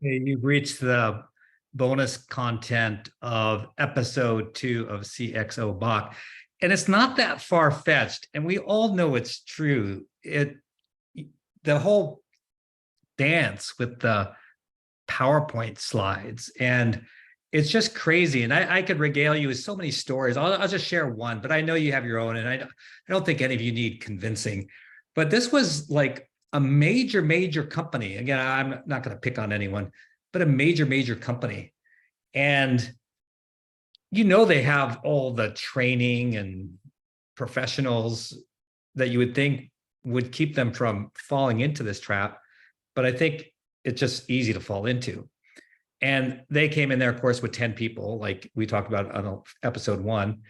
Hey, you've reached the bonus content of episode 2 of CxO Bach. And it's not that far-fetched. And we all know it's true. The whole dance with the PowerPoint slides. And it's just crazy. And I could regale you with so many stories. I'll just share one, but I know you have your own. And I don't think any of you need convincing. But this was like a major company. Again, I'm not going to pick on anyone, but a major company. And they have all the training and professionals that you would think would keep them from falling into this trap. But I think it's just easy to fall into. And they came in there, of course, with 10 people, like we talked about on episode 1.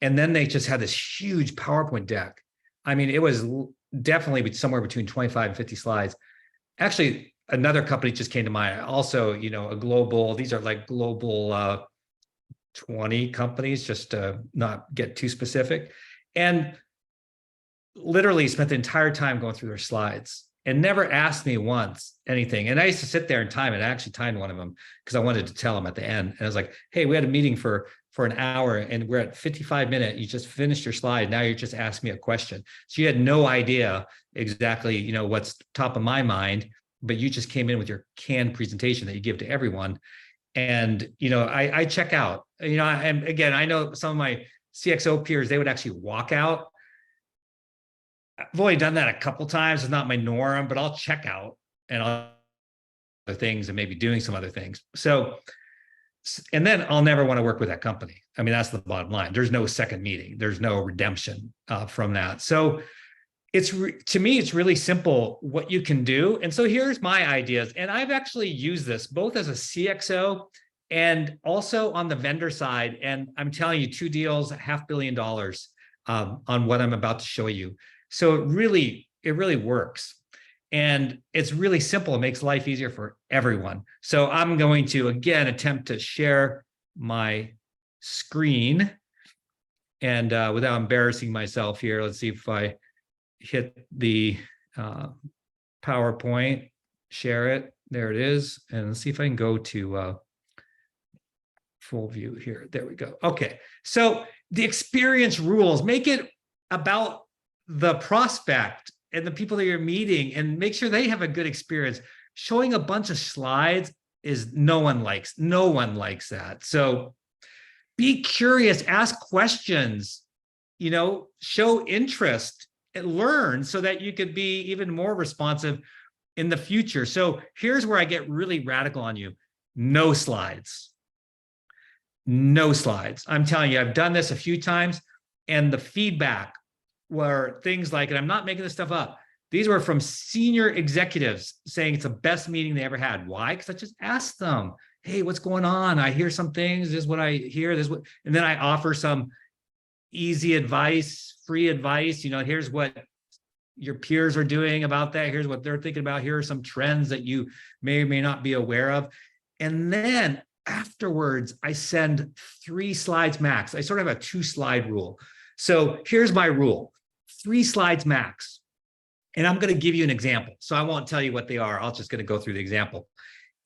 And then they just had this huge PowerPoint deck. I mean, it was definitely somewhere between 25 and 50 slides. Actually, another company just came to mind. Also, these are like global 20 companies, just to not get too specific. And literally spent the entire time going through their slides and never asked me once anything. And I used to sit there and time it. I actually timed one of them because I wanted to tell them at the end. And I was like, hey, we had a meeting for an hour and we're at 55 minutes. You just finished your slide. Now you're just asking me a question. So you had no idea exactly, what's top of my mind, but you just came in with your canned presentation that you give to everyone. And, I check out, and again, I know some of my CxO peers, they would actually walk out. I've only done that a couple times. It's not my norm, but I'll check out and I'll other things and maybe doing some other things. So, and then I'll never want to work with that company. I mean, that's the bottom line. There's no second meeting. There's no redemption from that. So to me, it's really simple what you can do. And so here's my ideas. And I've actually used this both as a CxO and also on the vendor side. And I'm telling you, 2 deals, $500 million on what I'm about to show you. So it really works. And it's really simple. It makes life easier for everyone. So I'm going to, again, attempt to share my screen. And without embarrassing myself here, let's see if I hit the PowerPoint, share it. There it is. And let's see if I can go to full view here. There we go. Okay. So the experience rules, make it about the prospect and the people that you're meeting and make sure they have a good experience. Showing a bunch of slides is no one likes that. So be curious, ask questions, show interest and learn so that you could be even more responsive in the future. So here's where I get really radical on you. No slides. No slides. I'm telling you, I've done this a few times and the feedback were things like, and I'm not making this stuff up, these were from senior executives saying it's the best meeting they ever had. Why? Because I just asked them, hey, what's going on? I hear some things, this is what I hear, this is what, and then I offer some easy advice, free advice, here's what your peers are doing about that, here's what they're thinking about, here are some trends that you may or may not be aware of. And then afterwards, I send 3 slides max. I sort of have a 2-slide rule. So here's my rule, 3 slides max. And I'm going to give you an example. So I won't tell you what they are. I'm just going to go through the example.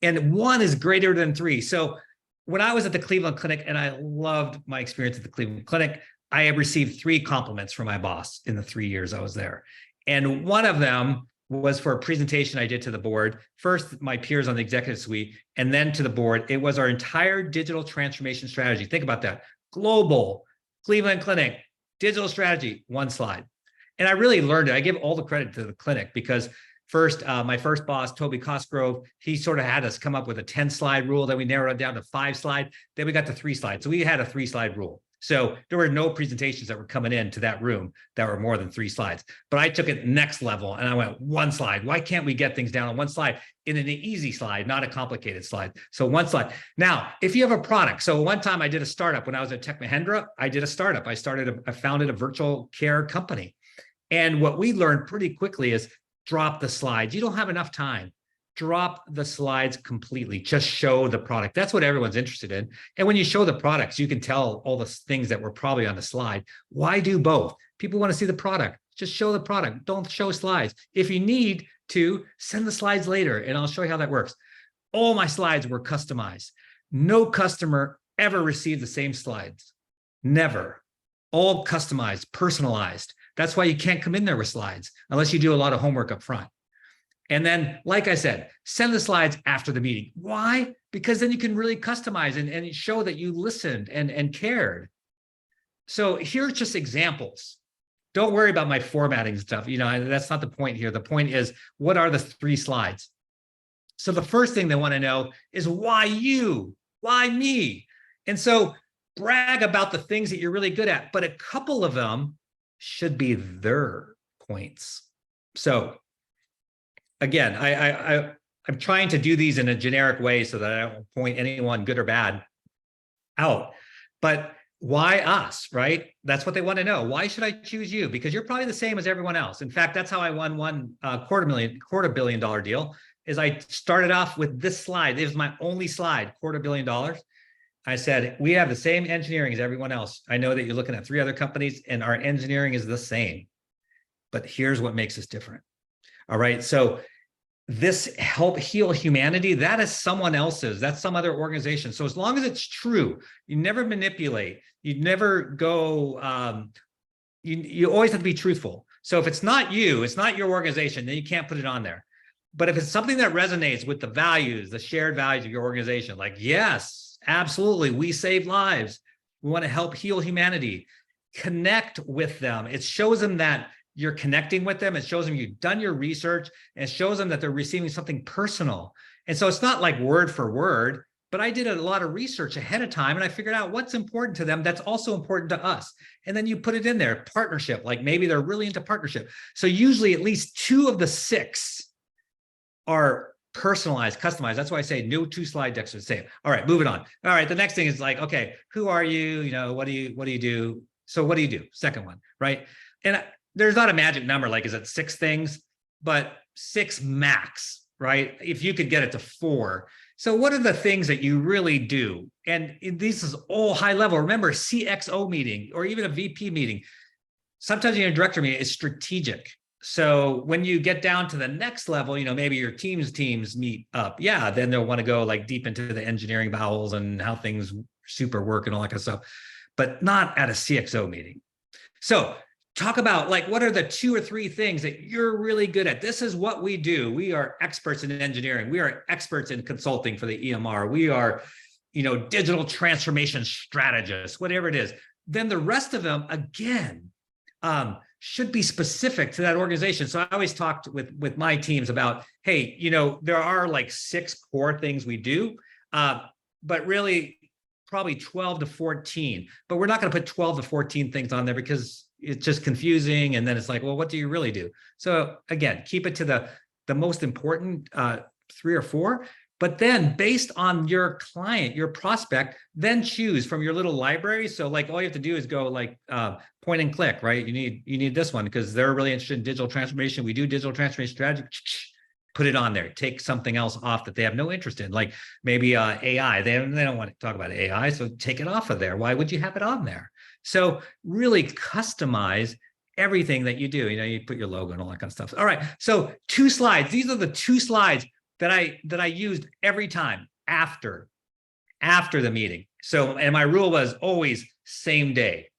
And 1 is greater than 3. So when I was at the Cleveland Clinic, and I loved my experience at the Cleveland Clinic, I have received 3 compliments from my boss in the 3 years I was there. And one of them was for a presentation I did to the board. First, my peers on the executive suite, and then to the board. It was our entire digital transformation strategy. Think about that. Global, Cleveland Clinic, digital strategy, 1 slide. And I really learned it. I give all the credit to the clinic because first, my first boss, Toby Cosgrove, he sort of had us come up with a 10-slide rule. Then we narrowed it down to 5 slides. Then we got to 3 slides. So we had a 3-slide rule. So there were no presentations that were coming into that room that were more than 3 slides. But I took it next level and I went 1 slide. Why can't we get things down on 1 slide in an easy slide, not a complicated slide? So 1 slide. Now, if you have a product, so one time I did a startup when I was at Tech Mahindra, I did a startup. I founded a virtual care company. And what we learned pretty quickly is drop the slides. You don't have enough time. Drop the slides completely. Just show the product. That's what everyone's interested in. And when you show the products, you can tell all the things that were probably on the slide. Why do both? People want to see the product. Just show the product. Don't show slides. If you need to, send the slides later, and I'll show you how that works. All my slides were customized. No customer ever received the same slides. Never. All customized, personalized. That's why you can't come in there with slides unless you do a lot of homework up front. And then, like I said, send the slides after the meeting. Why? Because then you can really customize and show that you listened and cared. So here's just examples. Don't worry about my formatting stuff. That's not the point here. The point is, what are the 3 slides? So the first thing they want to know is why you? Why me? And so brag about the things that you're really good at, but a couple of them should be their points. So again, I'm trying to do these in a generic way so that I don't point anyone, good or bad, out. But why us, right? That's what they want to know. Why should I choose you? Because you're probably the same as everyone else. In fact, that's how I won one $250 million deal. Is I started off with this slide. It was my only slide, $250 million. I said, we have the same engineering as everyone else. I know that you're looking at 3 other companies and our engineering is the same, but here's what makes us different. All right. So this help heal humanity, that is someone else's, that's some other organization. So as long as it's true, you never manipulate, you never go, you always have to be truthful. So if it's not you, it's not your organization, then you can't put it on there. But if it's something that resonates with the values, the shared values of your organization, like, yes, absolutely, we save lives. We want to help heal humanity. Connect with them. It shows them that you're connecting with them. It shows them you've done your research, and it shows them that they're receiving something personal. And so it's not like word for word, but I did a lot of research ahead of time and I figured out what's important to them that's also important to us. And then you put it in there, partnership, like maybe they're really into partnership. So usually at least 2 of the 6 are personalized, customized. That's why I say no 2 slide decks are the same. All right, moving on. All right, the next thing is like, okay, who are you? What do you do? So what do you do? Second one, right? And there's not a magic number, like is it 6 things, but 6 max, right? If you could get it to 4. So what are the things that you really do? And this is all high level. Remember, CxO meeting or even a VP meeting, sometimes in a director meeting is strategic. So when you get down to the next level, maybe your teams meet up. Yeah, then they'll want to go like deep into the engineering bowels and how things super work and all that kind of stuff, but not at a CxO meeting. So talk about like, what are the 2 or 3 things that you're really good at? This is what we do. We are experts in engineering. We are experts in consulting for the EMR. We are, digital transformation strategists, whatever it is. Then the rest of them, again, should be specific to that organization. So I always talked with my teams about, hey, there are like 6 core things we do, but really probably 12 to 14. But we're not going to put 12 to 14 things on there because it's just confusing. And then it's like, well, what do you really do? So again, keep it to the most important 3 or 4. But then based on your client, your prospect, then choose from your little library. So like all you have to do is go like point and click, right? You need this one because they're really interested in digital transformation. We do digital transformation strategy. Put it on there. Take something else off that they have no interest in, like maybe AI. They don't want to talk about AI, so take it off of there. Why would you have it on there? So really customize everything that you do. You put your logo and all that kind of stuff. All right. So 2 slides. These are the 2 slides that I used every time after the meeting. So, and my rule was always same day.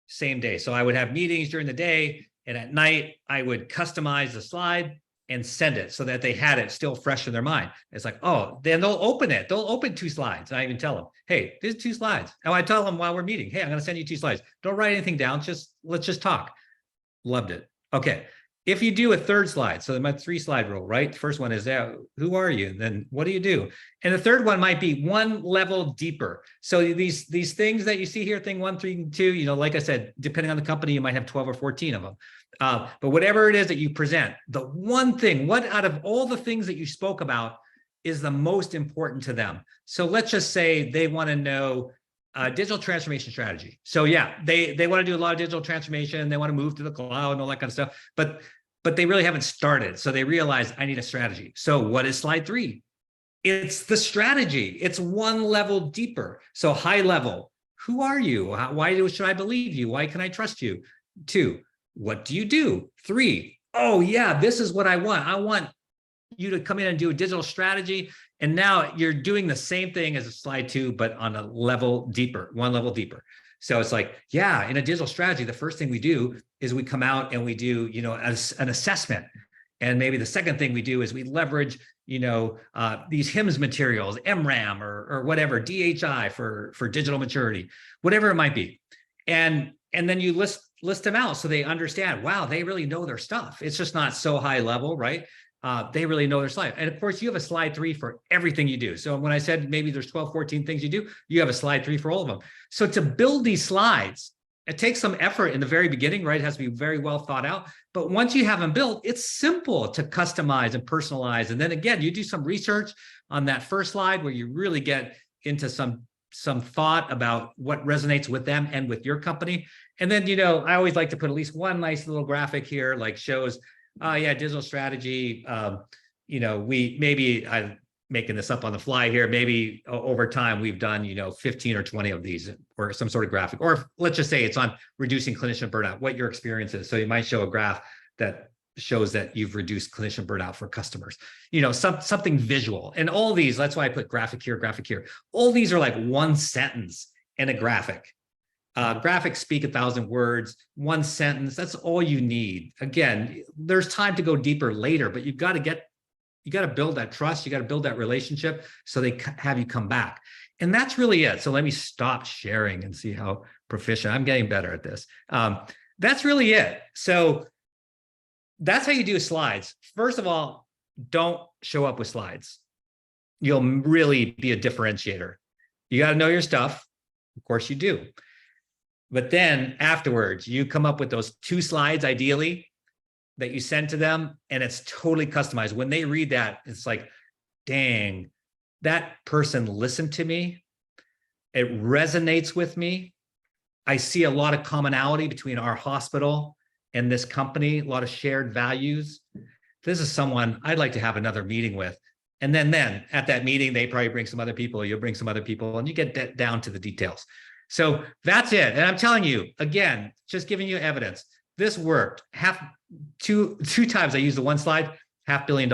So I would have meetings during the day, and at night I would customize the slide and send it so that they had it still fresh in their mind. It's like, oh, then they'll open it. They'll open 2 slides. And I even tell them, hey, there's 2 slides. And I tell them while we're meeting, hey, I'm going to send you 2 slides. Don't write anything down. Let's just talk. Loved it. Okay. If you do a 3rd slide, so my 3 slide rule, right? The first one is, who are you? Then what do you do? And the 3rd one might be one level deeper. So these things that you see here, thing 1, 3, and 2, like I said, depending on the company, you might have 12 or 14 of them. But whatever it is that you present, the one thing, what out of all the things that you spoke about is the most important to them? So let's just say they want to know digital transformation strategy. So yeah, they want to do a lot of digital transformation. They want to move to the cloud and all that kind of stuff, but they really haven't started. So they realize I need a strategy. So what is slide 3? It's the strategy. It's one level deeper. So high level, who are you? Why should I believe you? Why can I trust you? 2, what do you do? 3, oh yeah, this is what I want. I want you to come in and do a digital strategy And now you're doing the same thing as a slide 2, but on a level deeper, one level deeper. So it's like, yeah, in a digital strategy, the first thing we do is we come out and we do, you know, as an assessment. And maybe the second thing we do is we leverage, you know, these HIMSS materials, MRAM or whatever, DHI for digital maturity, whatever it might be. And then you list them out so they understand, wow, they really know their stuff. It's just not so high level, right? They really know their slide. And of course, you have a slide 3 for everything you do. So when I said maybe there's 12, 14 things you do, you have a slide 3 for all of them. So to build these slides, it takes some effort in the very beginning, right? It has to be very well thought out. But once you have them built, it's simple to customize and personalize. And then again, you do some research on that first slide where you really get into some thought about what resonates with them and with your company. And then, you know, I always like to put at least one nice little graphic here, like shows, yeah, digital strategy. You know, I'm making this up on the fly here. Maybe over time we've done, you know, 15 or 20 of these or some sort of graphic, or let's just say it's on reducing clinician burnout, what your experience is. So you might show a graph that shows that you've reduced clinician burnout for customers, you know, something visual. And all these, that's why I put graphic here, graphic here. All these are like one sentence in a graphic. Graphics speak 1,000 words, one sentence, that's all you need. Again, there's time to go deeper later, but you got to build that trust. You got to build that relationship so they have you come back. And that's really it. So let me stop sharing and see how proficient I'm getting better at this. That's really it. So that's how you do slides. First of all, don't show up with slides. You'll really be a differentiator. You got to know your stuff. Of course you do. But then afterwards, you come up with those 2 slides, ideally, that you send to them, and it's totally customized. When they read that, it's like, dang, that person listened to me. It resonates with me. I see a lot of commonality between our hospital and this company, a lot of shared values. This is someone I'd like to have another meeting with. And then at that meeting, they probably bring some other people, you'll bring some other people, and you get down to the details. So that's it. And I'm telling you, again, just giving you evidence, this worked. Two times I used the one slide, $500 million.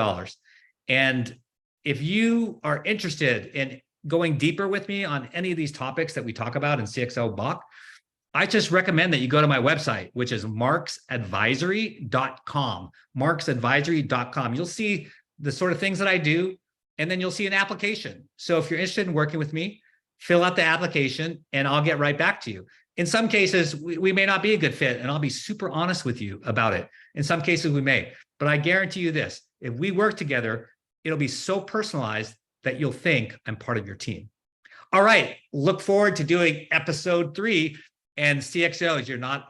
And if you are interested in going deeper with me on any of these topics that we talk about in CxO Bach, I just recommend that you go to my website, which is marksadvisory.com, marksadvisory.com. You'll see the sort of things that I do, and then you'll see an application. So if you're interested in working with me, fill out the application and I'll get right back to you. In some cases, we may not be a good fit, and I'll be super honest with you about it. In some cases, we may, but I guarantee you this, if we work together, it'll be so personalized that you'll think I'm part of your team. All right, look forward to doing episode 3 and CxOs. You're not